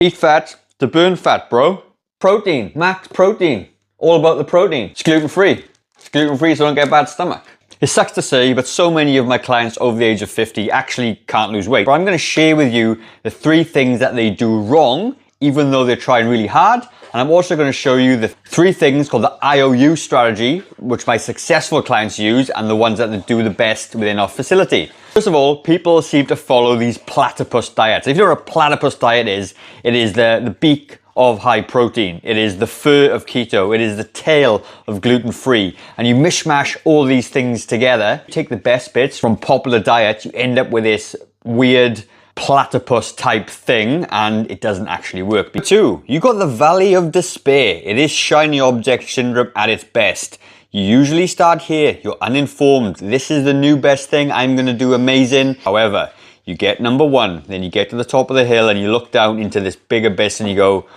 Eat fat to burn fat, bro. Protein, max protein. All about the protein. It's gluten-free. It's gluten-free so I don't get a bad stomach. It sucks to say, but so many of my clients over the age of 50 actually can't lose weight. But I'm going to share with you the 3 things that they do wrong, even though they're trying really hard. And I'm also going to show you the 3 things called the IOU strategy, which my successful clients use and the ones that do the best within our facility. First of all, people seem to follow these platypus diets. If you know what a platypus diet is, it is the beak of high protein. It is the fur of keto. It is the tail of gluten-free. And you mishmash all these things together. You take the best bits from popular diets, you end up with this weird platypus type thing, and it doesn't actually work. 2, you got the valley of despair. It is shiny object syndrome at its best. You usually start here. You're uninformed. This is the new best thing. I'm going to do amazing. However, you get number 1, then you get to the top of the hill and you look down into this big abyss and you go,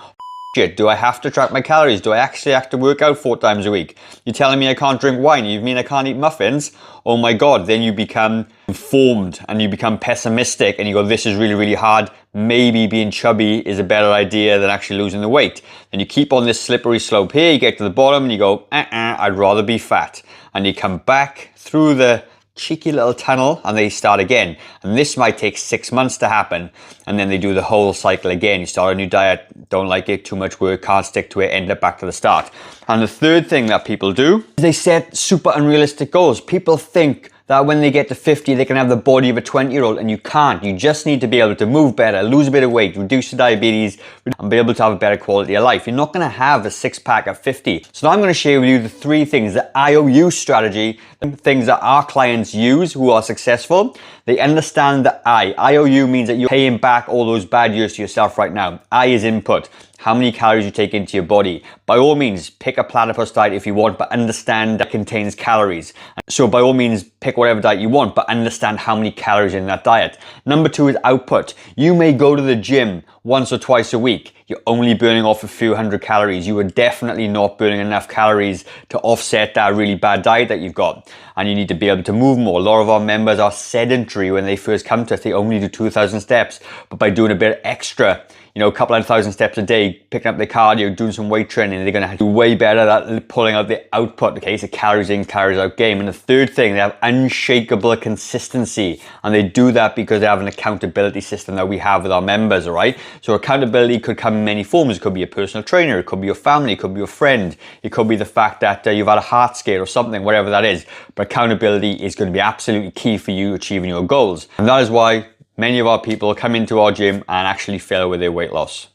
shit, do I have to track my calories? Do I actually have to work out 4 times a week? You're telling me I can't drink wine? You mean I can't eat muffins? Oh my God. Then you become informed and you become pessimistic and you go, this is really, really hard. Maybe being chubby is a better idea than actually losing the weight. And you keep on this slippery slope here. You get to the bottom and you go, I'd rather be fat. And you come back through the cheeky little tunnel and they start again. And this might take 6 months to happen. And then they do the whole cycle again. You start a new diet, don't like it, too much work, can't stick to it, end up back to the start. And the third thing that people do is they set super unrealistic goals. People think that when they get to 50, they can have the body of a 20-year-old, and you can't. You just need to be able to move better, lose a bit of weight, reduce the diabetes, and be able to have a better quality of life. You're not going to have a 6-pack at 50. So now I'm going to share with you the 3 things, the IOU strategy, the things that our clients use who are successful. They understand the I. IOU means that you're paying back all those bad years to yourself right now. I is input. How many calories you take into your body. By all means, pick a platypus diet if you want, but understand that contains calories. So by all means, pick whatever diet you want, but understand how many calories in that diet. Number 2 is output. You may go to the gym once or twice a week. You're only burning off a few hundred calories. You are definitely not burning enough calories to offset that really bad diet that you've got. And you need to be able to move more. A lot of our members are sedentary when they first come to us. They only do 2,000 steps, but by doing a bit extra, you know, a couple of 1,000 steps a day, picking up their cardio, doing some weight training, they're going to do way better at pulling out the output. Okay, it's a calories in, calories out game. And the third thing, they have unshakable consistency. And they do that because they have an accountability system that we have with our members, all right? So accountability could come in many forms. It could be a personal trainer, it could be your family, it could be your friend, it could be the fact that you've had a heart scare or something, whatever that is. But accountability is going to be absolutely key for you achieving your goals. And that is why many of our people come into our gym and actually fail with their weight loss.